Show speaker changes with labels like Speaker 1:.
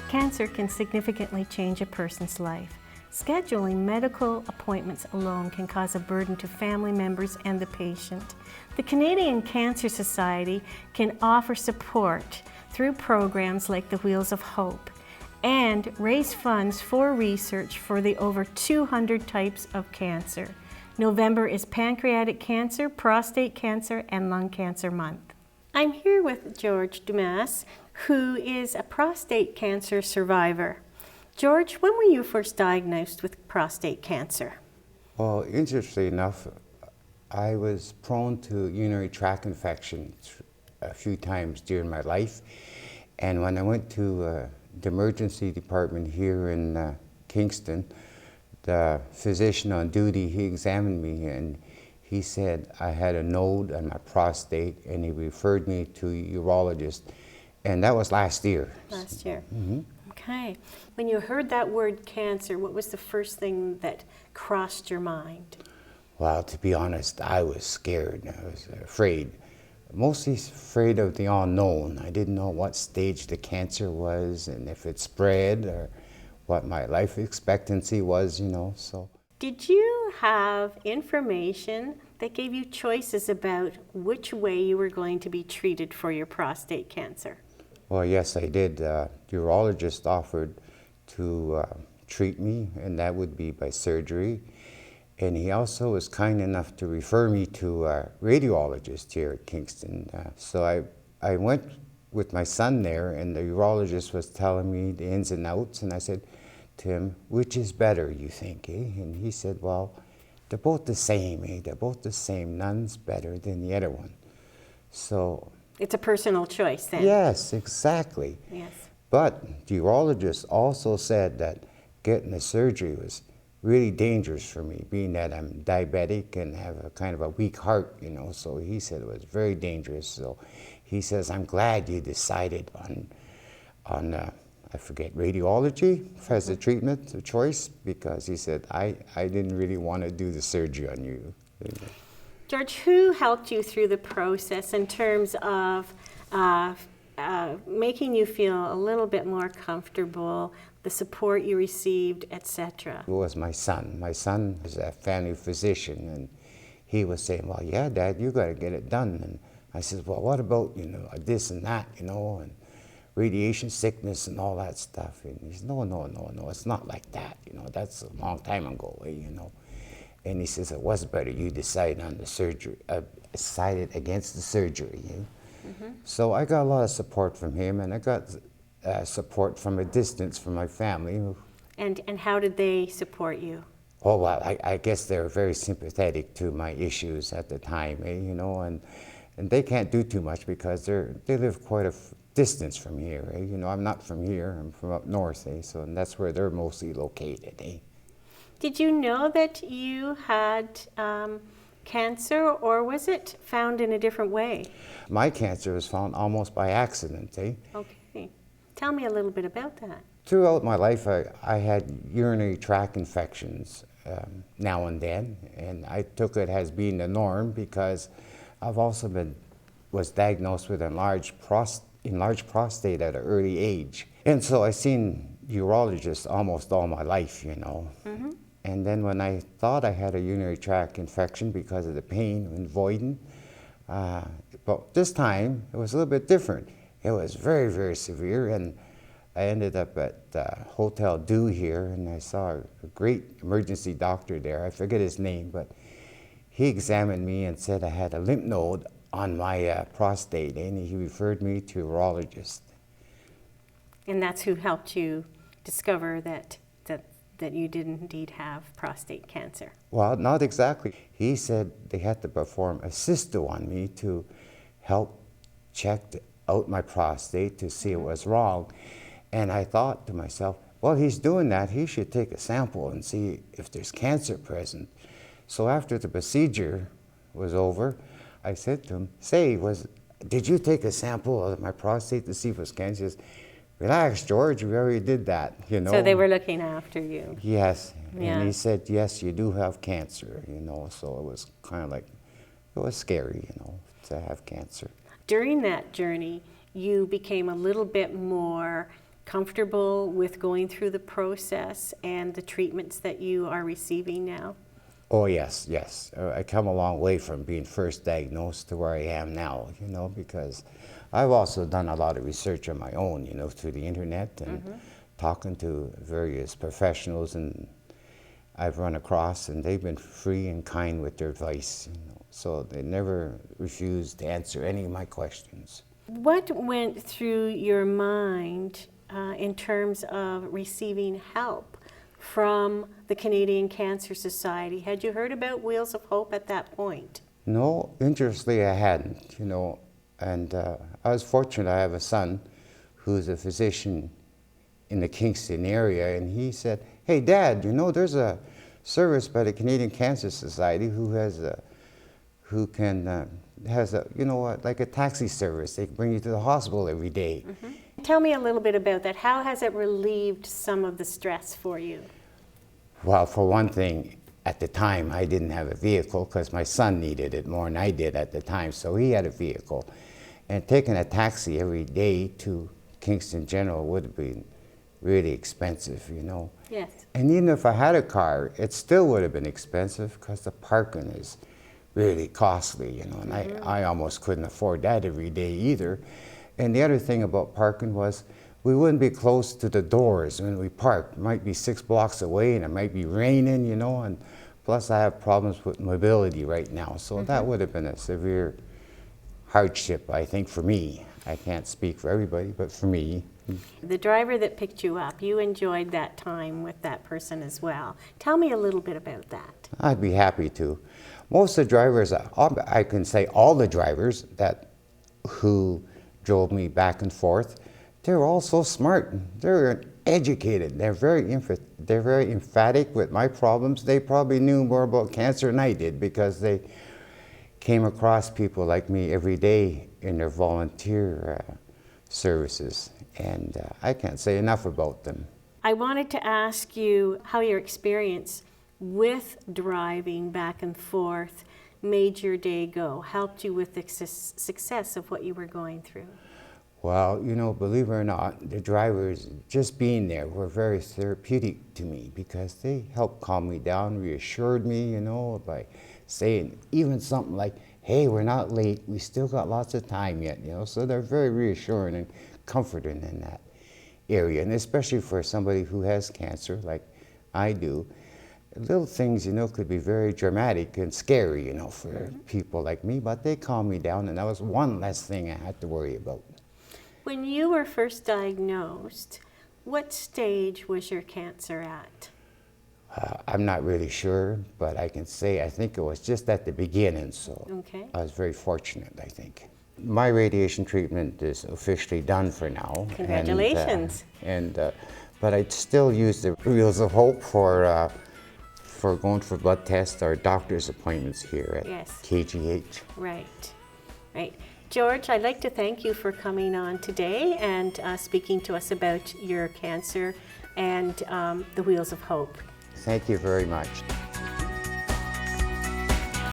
Speaker 1: Cancer can significantly change a person's life. Scheduling medical appointments alone can cause a burden to family members and the patient. The Canadian Cancer Society can offer support through programs like the Wheels of Hope and raise funds for research for the over 200 types of cancer. November is Pancreatic Cancer, Prostate Cancer, and Lung Cancer Month. I'm here with George Dumas, who is a prostate cancer survivor. George, when were you first diagnosed with prostate cancer?
Speaker 2: Well, interestingly enough, I was prone to urinary tract infections a few times during my life. And when I went to the emergency department here in Kingston, the physician on duty, he examined me and he said I had a node on my prostate, and he referred me to a urologist. And that was last year.
Speaker 1: Last year.
Speaker 2: Mm-hmm.
Speaker 1: Okay. When you heard that word cancer, what was the first thing that crossed your mind?
Speaker 2: Well, to be honest, I was scared. I was afraid. Mostly afraid of the unknown. I didn't know what stage the cancer was and if it spread or what my life expectancy was, so.
Speaker 1: Did you have information that gave you choices about which way you were going to be treated for your prostate cancer?
Speaker 2: Well, yes, I did. The urologist offered to treat me, and that would be by surgery. And he also was kind enough to refer me to a radiologist here at Kingston. So I went with my son there, and the urologist was telling me the ins and outs, and I said, Tim, which is better, you think, eh? And he said, well, they're both the same, eh? They're both the same. None's better than the other one. So.
Speaker 1: It's a personal choice then.
Speaker 2: Yes, exactly.
Speaker 1: Yes.
Speaker 2: But the urologist also said that getting the surgery was really dangerous for me, being that I'm diabetic and have a kind of a weak heart, so he said it was very dangerous. So he says, I'm glad you decided on I forget, radiology as a treatment of choice, because he said, I didn't really want to do the surgery on you.
Speaker 1: George, who helped you through the process in terms of making you feel a little bit more comfortable, the support you received, etc.?
Speaker 2: It was my son. My son is a family physician, and he was saying, well, yeah, Dad, you got to get it done. And I said, well, what about, this and that, and radiation sickness and all that stuff? And he said, no, it's not like that, that's a long time ago, And he says, it was better you decided on the surgery, decided against the surgery. Mm-hmm. So I got a lot of support from him, and I got support from a distance from my family.
Speaker 1: And how did they support you?
Speaker 2: Oh, well, I guess they were very sympathetic to my issues at the time, and they can't do too much because they live quite a distance from here. I'm not from here, I'm from up north, so and that's where they're mostly located.
Speaker 1: Did you know that you had cancer, or was it found in a different way?
Speaker 2: My cancer was found almost by accident.
Speaker 1: Okay. Tell me a little bit about that.
Speaker 2: Throughout my life, I had urinary tract infections now and then, and I took it as being the norm because I've also was diagnosed with enlarged prostate at an early age. And so I seen urologists almost all my life, Mm-hmm. And then when I thought I had a urinary tract infection because of the pain and voiding, but this time it was a little bit different. It was very, very severe, and I ended up at Hotel Du here, and I saw a great emergency doctor there. I forget his name, but he examined me and said I had a lymph node on my prostate, and he referred me to a urologist.
Speaker 1: And that's who helped you discover that you did indeed have prostate cancer?
Speaker 2: Well, not exactly. He said they had to perform a cysto on me to help check out my prostate to see what was wrong. And I thought to myself, well, he's doing that, he should take a sample and see if there's cancer present. So after the procedure was over, I said to him, did you take a sample of my prostate to see if it was cancer? He says, relax, George, we already did that,
Speaker 1: So they were looking after you.
Speaker 2: Yes,
Speaker 1: Yeah.
Speaker 2: And he said, yes, you do have cancer, so it was kind of like, it was scary, to have cancer.
Speaker 1: During that journey, you became a little bit more comfortable with going through the process and the treatments that you are receiving now?
Speaker 2: Oh, yes, yes. I come a long way from being first diagnosed to where I am now, because I've also done a lot of research on my own, through the internet and talking to various professionals, and I've run across, and they've been free and kind with their advice, so they never refused to answer any of my questions.
Speaker 1: What went through your mind in terms of receiving help from the Canadian Cancer Society? Had you heard about Wheels of Hope at that point?
Speaker 2: No, interestingly, I hadn't, and I was fortunate. I have a son who's a physician in the Kingston area, and he said, "Hey, Dad, there's a service by the Canadian Cancer Society has like a taxi service. They can bring you to the hospital every day."
Speaker 1: Tell me a little bit about that. How has it relieved some of the stress for you?
Speaker 2: Well, for one thing, at the time, I didn't have a vehicle because my son needed it more than I did at the time, so he had a vehicle. And taking a taxi every day to Kingston General would have been really expensive,
Speaker 1: Yes.
Speaker 2: And even if I had a car, it still would have been expensive because the parking is really costly, and I almost couldn't afford that every day either. And the other thing about parking was we wouldn't be close to the doors when we parked. It might be 6 blocks away, and it might be raining, and plus I have problems with mobility right now, so that would have been a severe hardship, I think, for me. I can't speak for everybody, but for me.
Speaker 1: The driver that picked you up, you enjoyed that time with that person as well. Tell me a little bit about that.
Speaker 2: I'd be happy to. Most of the drivers, I can say all the drivers who drove me back and forth, they're all so smart. They're educated. They're very emphatic with my problems. They probably knew more about cancer than I did because they came across people like me every day in their volunteer services. And I can't say enough about them.
Speaker 1: I wanted to ask you how your experience with driving back and forth made your day go, helped you with the success of what you were going through.
Speaker 2: Well, believe it or not, the drivers, just being there, were very therapeutic to me because they helped calm me down, reassured me, by saying even something like, "Hey, we're not late, we still got lots of time yet," so they're very reassuring and comforting in that area, and especially for somebody who has cancer like I do. Little things, could be very dramatic and scary, for people like me, but they calmed me down, and that was one less thing I had to worry about.
Speaker 1: When you were first diagnosed, what stage was your cancer at?
Speaker 2: I'm not really sure, but I can say I think it was just at the beginning, so
Speaker 1: Okay.
Speaker 2: I was very fortunate, I think. My radiation treatment is officially done for now.
Speaker 1: Congratulations.
Speaker 2: But I still use the Wheels of Hope for going for blood tests or doctor's appointments here at KGH.
Speaker 1: Right. George, I'd like to thank you for coming on today and speaking to us about your cancer and the Wheels of Hope.
Speaker 2: Thank you very much.